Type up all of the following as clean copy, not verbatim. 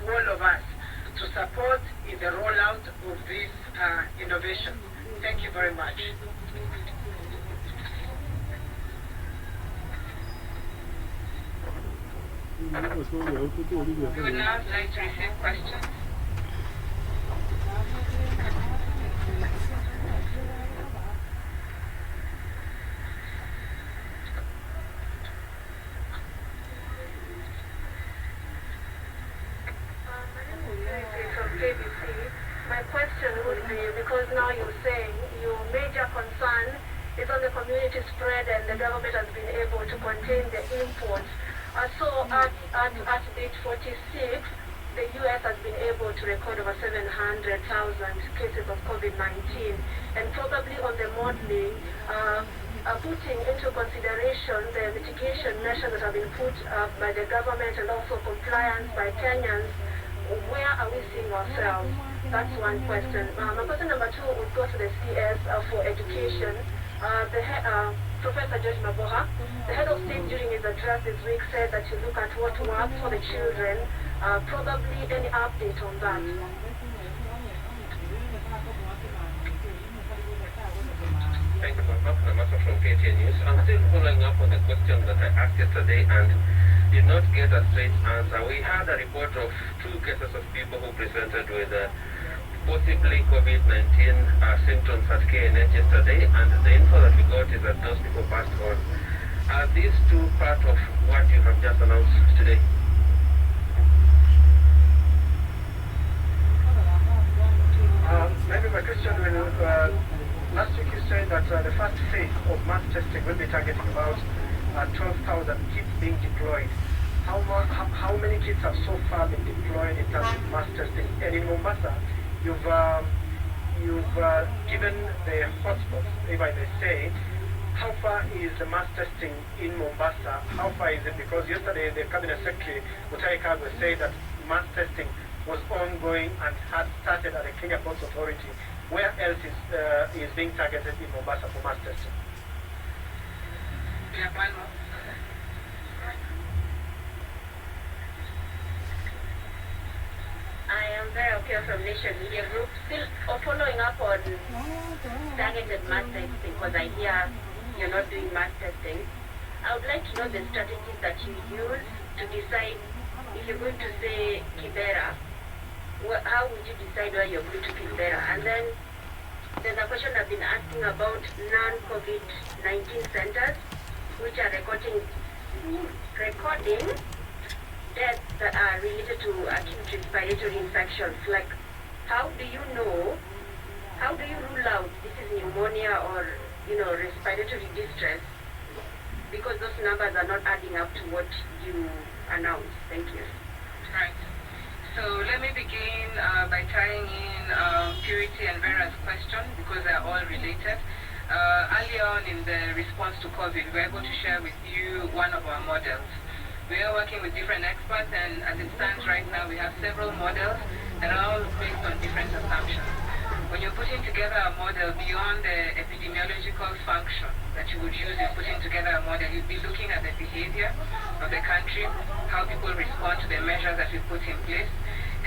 to all of us to support in the rollout of this innovation. Thank you very much. We would now like to receive questions. My question would be, because now you're saying your major concern is on the community spread and the government has been able to contain the imports. So at date 46, the U.S. has been able to record over 700,000 cases of COVID-19, and probably on the modeling, putting into consideration the mitigation measures that have been put by the government and also compliance by Kenyans, where are we seeing ourselves? That's one question. My question number two would go to the CS for education. Professor George Maboha, the head of state during his address this week said that you look at what works for the children. Probably any update on that? Thank you, Dr. Musa from KTN News. I'm still following up on the question that I asked yesterday and did not get a straight answer. We had a report of 2 cases of people who presented with possibly COVID-19 symptoms at KNH yesterday, and the info that we got is that those people passed on. Are these 2 part of what you have just announced today? Maybe my question will, last week you said that the first phase of mass testing will be targeting about 12,000 kits being deployed. How many kits have so far been deployed in terms of mass testing? And in Mombasa, you've given the hotspots, if I may say. How far is the mass testing in Mombasa? How far is it? Because yesterday the Cabinet Secretary, Mutahi Kagwe, said that mass testing was ongoing and had started at the Kenya Ports Authority. Where else is being targeted in Mombasa for mass testing? I am very okay from Nation Media Group. Still following up on targeted mass testing, because I hear you're not doing mass testing. I would like to know the strategies that you use to decide if you're going to say Kibera. How would you decide where you're going to Kibera? And then there's a question I've been asking about non-COVID-19 centers, which are recording deaths that are related to acute respiratory infections. Like, how do you rule out this is pneumonia or, respiratory distress? Because those numbers are not adding up to what you announced. Thank you. Right. So let me begin by tying in Purity and Vera's question, because they're all related. Earlier on in the response to COVID, we were able to share with you one of our models. We are working with different experts, and as it stands right now, we have several models that are all based on different assumptions. When you're putting together a model beyond the epidemiological function that you would use in putting together a model, you'd be looking at the behavior of the country, how people respond to the measures that we put in place.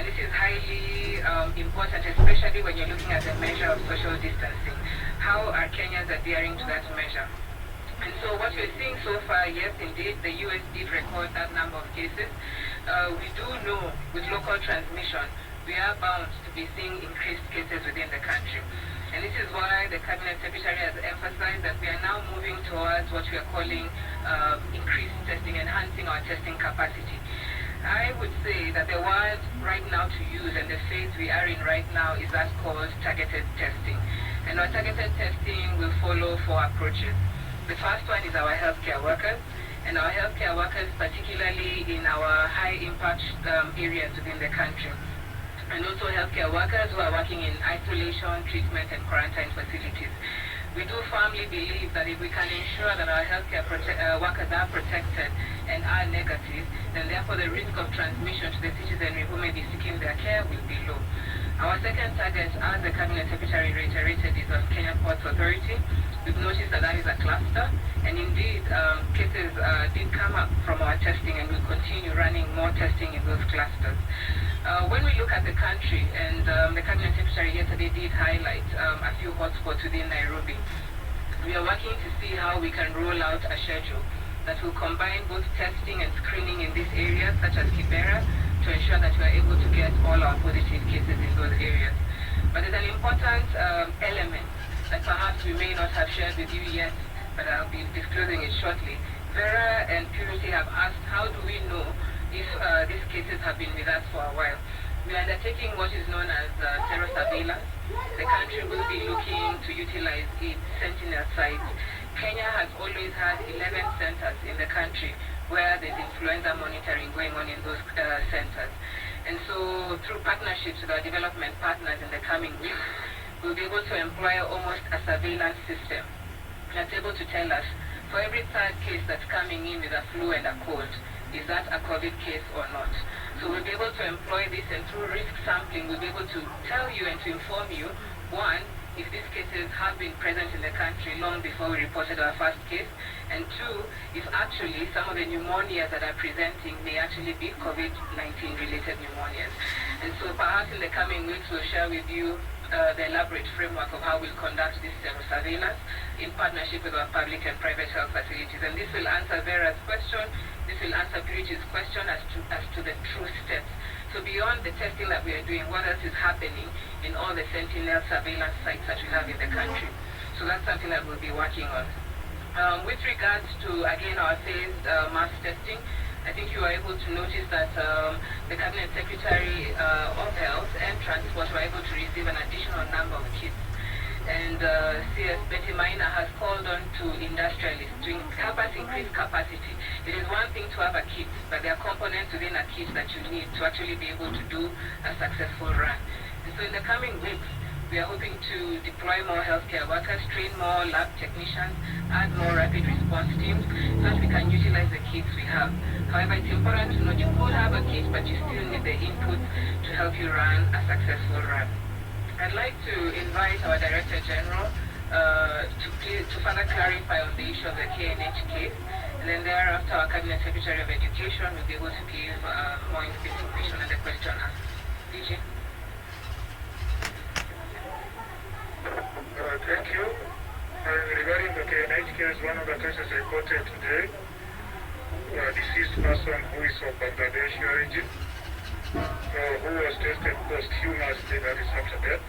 And this is highly important, especially when you're looking at the measure of social distancing. How are Kenyans adhering to that measure? And so what we're seeing so far, yes, indeed, the US did record that number of cases. We do know with local transmission, we are bound to be seeing increased cases within the country. And this is why the Cabinet Secretary has emphasized that we are now moving towards what we are calling increased testing, enhancing our testing capacity. I would say that the word right now to use and the phase we are in right now is that called targeted testing. And our targeted testing will follow 4 approaches. The first one is our healthcare workers, and our healthcare workers particularly in our high-impact areas within the country. And also healthcare workers who are working in isolation, treatment, and quarantine facilities. We do firmly believe that if we can ensure that our healthcare workers are protected and are negative, then therefore the risk of transmission to the citizenry who may be seeking their care will be low. Our second target, as the Cabinet Secretary reiterated, is on Kenya Ports Authority. We've noticed that that is a cluster, and indeed cases did come up from our testing, and we'll continue running more testing in those clusters. When we look at the country, and the Cabinet Secretary yesterday did highlight a few hotspots within Nairobi, we are working to see how we can roll out a schedule that will combine both testing and screening in these areas, such as Kibera, to ensure that we are able to get all our positive cases in those areas. But there's an important element that perhaps we may not have shared with you yet, but I'll be disclosing it shortly. Vera and Purity have asked, how do we know if these cases have been with us for a while? We are undertaking what is known as zero surveillance. The country will be looking to utilize its sentinel sites. Kenya has always had 11 centers in the country where there's influenza monitoring going on in those centers. And so through partnerships with our development partners in the coming weeks, we'll be able to employ almost a surveillance system that's able to tell us, for every third case that's coming in with a flu and a cold, is that a COVID case or not? So we'll be able to employ this, and through risk sampling, we'll be able to tell you and to inform you, one, if these cases have been present in the country long before we reported our first case, and two, if actually some of the pneumonias that are presenting may actually be COVID-19 related pneumonias. And so perhaps in the coming weeks we'll share with you the elaborate framework of how we'll conduct this surveillance in partnership with our public and private health facilities. And this will answer Vera's question, this will answer Purity's question as to the true steps. So beyond the testing that we are doing, what else is happening in all the sentinel surveillance sites that we have in the country? So that's something that we'll be working on. With regards to, again, our phased mass testing, I think you are able to notice that the Cabinet Secretary of Health and Transport were able to receive an additional number of kits. And CS Betty Maina has called on to industrialists to help us increase capacity. It is one thing to have a kit, but there are components within a kit that you need to actually be able to do a successful run. And so in the coming weeks, we are hoping to deploy more healthcare workers, train more lab technicians, add more rapid response teams, so that we can utilize the kits we have. However, it's important to note you could have a kit, but you still need the inputs to help you run a successful run. I'd like to invite our Director General to further clarify on the issue of the KNH case, and then thereafter our Cabinet Secretary of Education will be able to give more information on the question asked. DJ. Thank you. Regarding the KNH case, one of the cases reported today, a deceased person who is of Bangladeshi origin, who was tested posthumously, that is after death.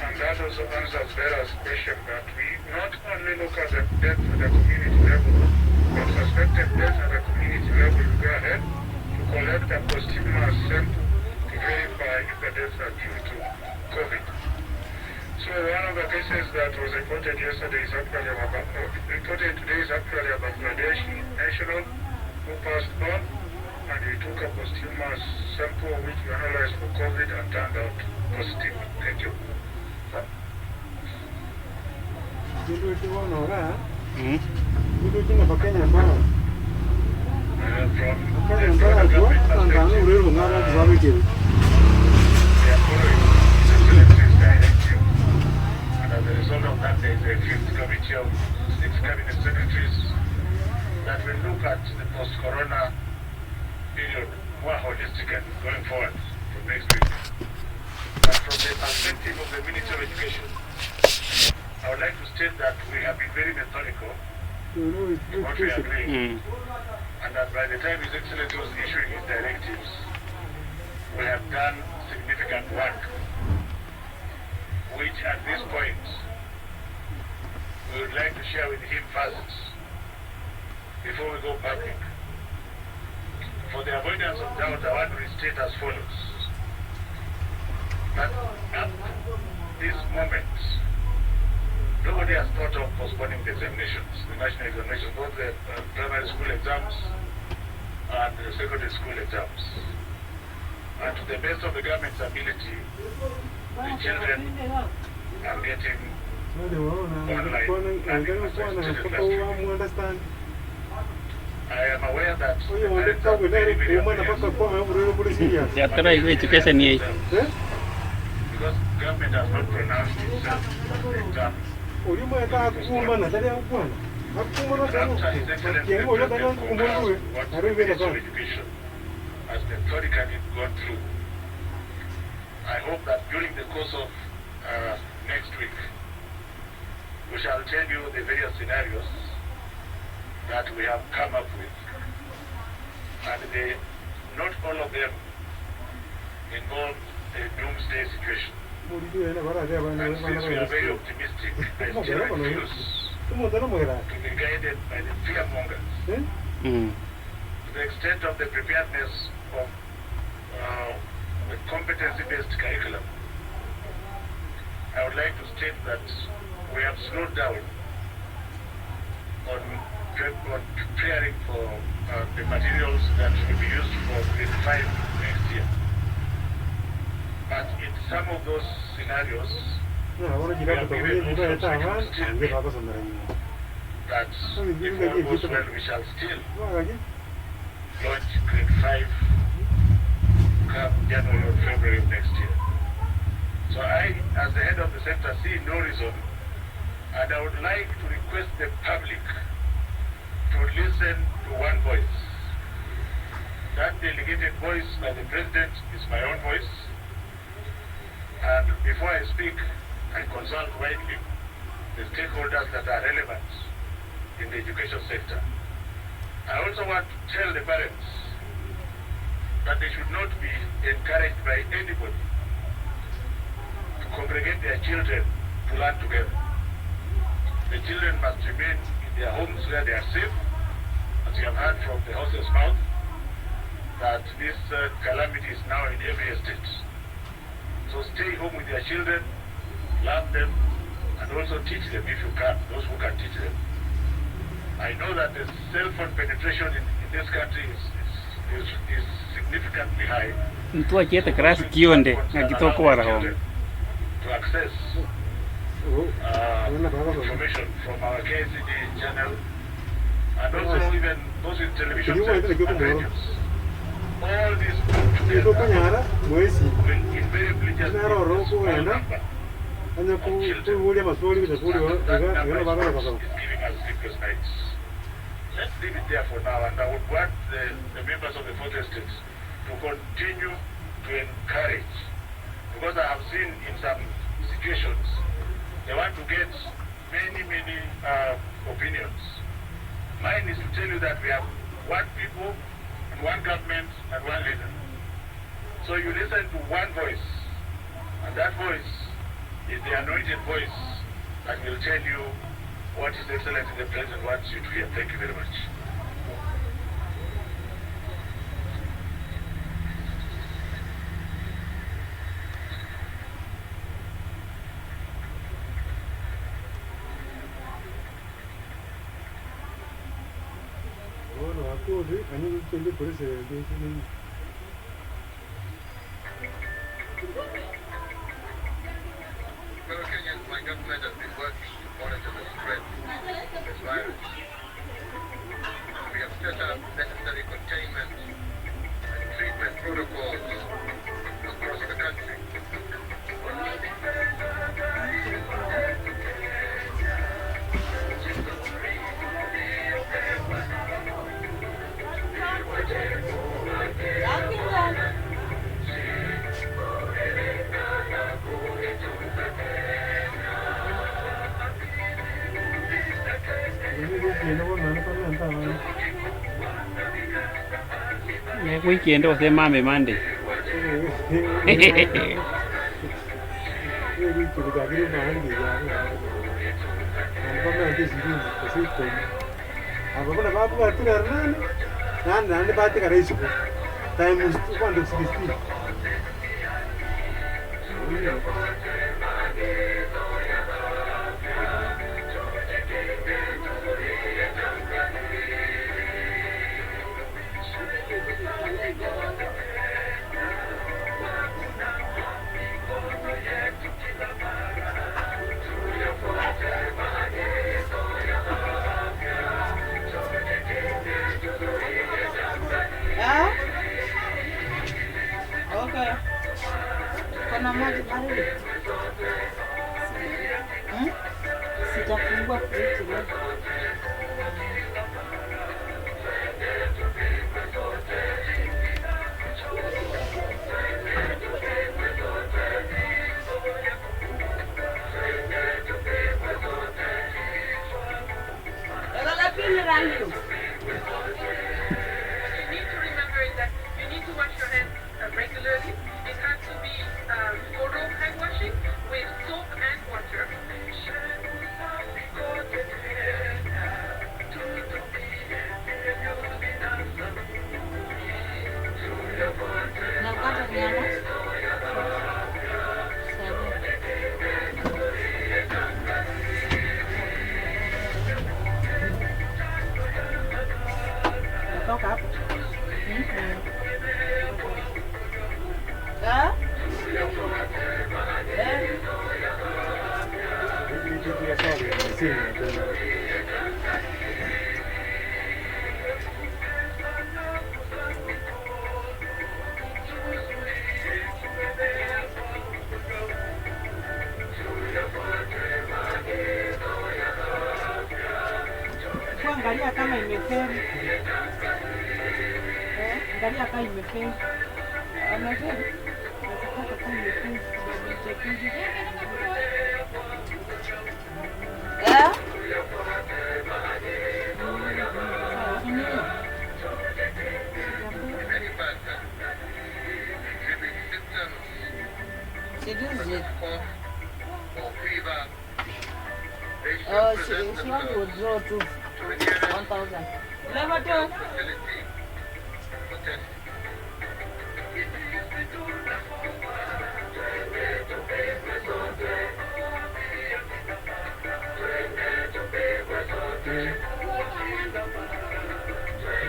And that also answers Vera's question that we not only look at the death at the community level, but suspected death at the community level, we go ahead to collect a posthumous sample to verify if the deaths are due to COVID. So one of the cases that was reported yesterday is actually reported today is actually a Bangladeshi national who passed on, and we took a posthumous sample which we analyzed for COVID and turned out positive. Thank you. As a result of that, there is a fifth committee of 6 cabinet secretaries that will look at the post-corona period more holistically going forward from next week. But from the perspective of the Ministry of Education, I would like to state that we have been very methodical in what we are doing, and that by the time His Excellency was issuing his directives, we have done significant work, which at this point we would like to share with him first before we go public. For the avoidance of doubt, I want to restate as follows: that up to this moment, nobody has thought of postponing the examinations, the national examinations, both the primary school exams and the secondary school exams. And to the best of the government's ability, the children are getting online learning as I stated last week. I am aware that the parents are very, very apprehensive because government has not pronounced itself on the exam. And after His Excellency the President concurs what the Ministry of Education has methodically gone through hope that during the course of next week, we shall tell you the various scenarios that we have come up with. And not all of them involve a doomsday situation. And since we are very optimistic, I still refuse to be guided by the fearmongers. To the extent of the preparedness of the competency-based curriculum, I would like to state that we have slowed down on preparing for the materials that will be used for grade 5 next year. But in some of those scenarios, we have given also that if all goes well, we shall still launch grade 5 come January or February of next year. So I, as the head of the center, see no reason, and I would like to request the public to listen to one voice. That delegated voice by the president is my own voice. And before I speak, I consult widely the stakeholders that are relevant in the education sector. I also want to tell the parents that they should not be encouraged by anybody to congregate their children to learn together. The children must remain in their homes where they are safe, as you have heard from the horse's mouth, that this calamity is now in every estate. So stay home with your children, love them, and also teach them if you can, those who can teach them. I know that the cell phone penetration in this country is significantly high. To access information from our KCD channel, and also even those in television sets and radios. All these put together will invariably just be a small number of children. That number is giving us sleepless nights. Let's leave it there for now, and I would want the members of the fourth estate to continue to encourage, because I have seen in some situations they want to get many opinions. Mine is to tell you that we have one people, and one government, and one leader. So you listen to one voice, and that voice is the anointed voice that will tell you what His Excellency the President wants you to hear. Thank you very much. Fellow Kenyans, my government has been working to monitor the spread of this virus. We have set up necessary containment and treatment protocols across the country. Weekend was the Monday. Kuna maji baridi. Sijafungua friji leo. Nakata nyama. Natoka hapo. Angalia kama imefeli. Angalia kama imefeli. Amefeli. Nataka kama imefeli. She wants to withdraw too. 1,000. Never do.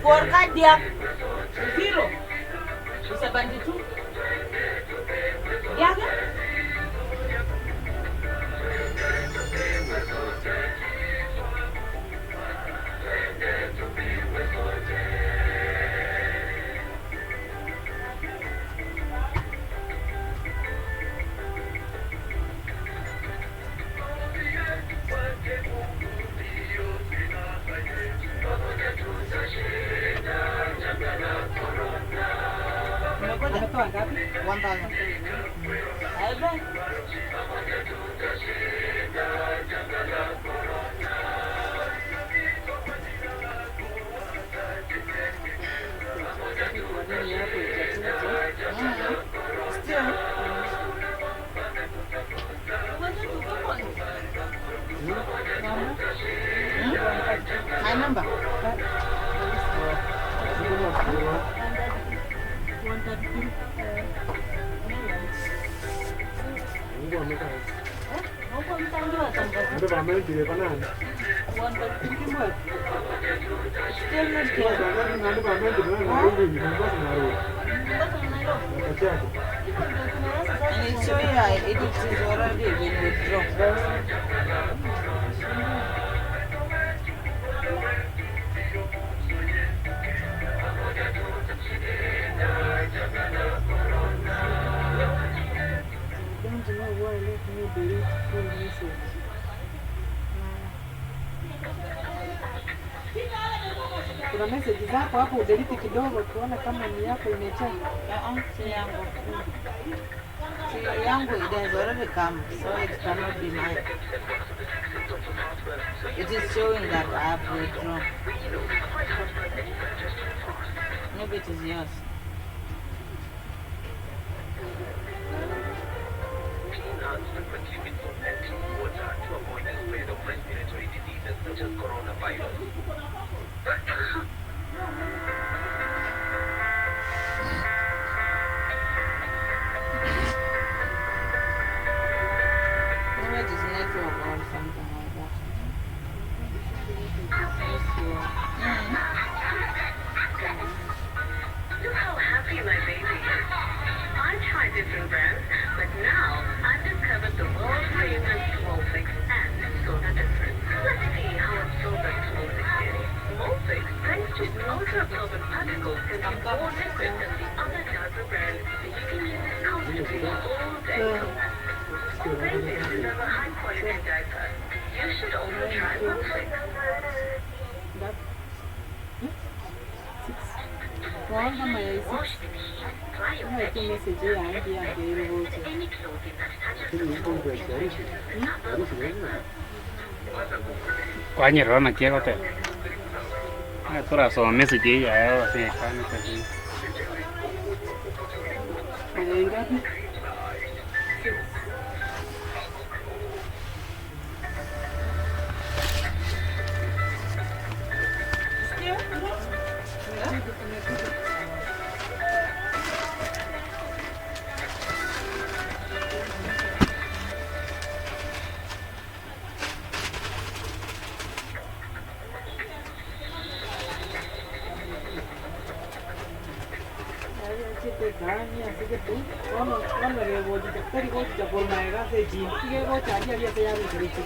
For cardiac, 0. It's 72. Yeah. Umetoa ngapi? 1,000. Aibe. My number. And it's so yeah, it is already been withdrawn. Don't know why let me delete full message. Kuna message zako hapo udelete kidogo kuona kama ni yako imejaa. Si yangu. Si yangu it has already come, so it cannot be mine. It is showing that I have withdrawn. Maybe it is yours. Frequently with empty water to avoid the spread of respiratory diseases such as coronavirus. Maybe it is network or something like that. Look how happy my baby is. I tried different brands, but now I've discovered the world famous Small Fix and Soda Different. Let's see how absorbent Small Fix is. Small Fix, thanks to its ultra-absorbent particles, can be more liquid than the other diaper brands, so you can use it comfortably all day. For babies who love a high-quality diaper, you should also try Small Fix. Wash the teeth, dry your bed sheets, any clothing that touches Kwa nyero na kia kote. Tora so message ya wa se kana kaji. chete gani asike tu ono le woji daktari ko cha por maega se ji ke ko chali ali se ya ri chi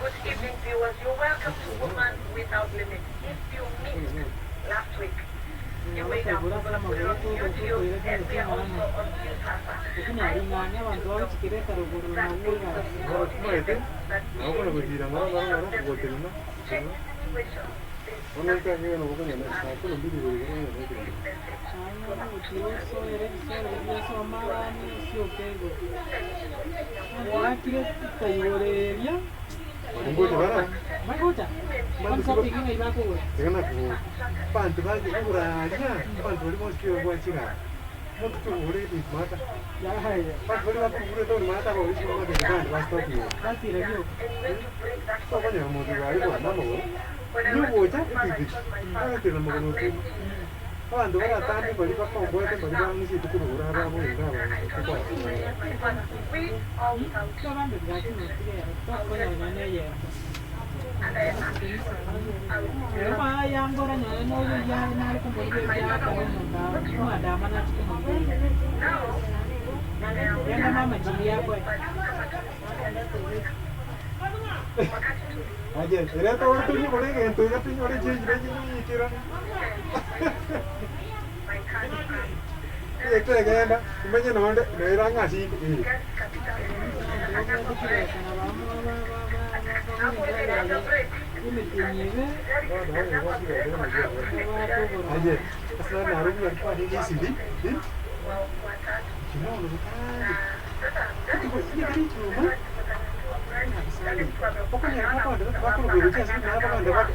Good evening, viewers. You're welcome to Woman Without Limits. If you missed last week, you may now put it on YouTube and we are also on Musasa. Aja, era todo el tiempo que en tu ya tengo de change de quiero. Esto de que anda, mañana no me irán así. Aja, asal naruh yang pada di sini, cuma lu kan, itu ini kan cuma. Pokoknya apa ada, aku berusaha sih, kenapa kan dapat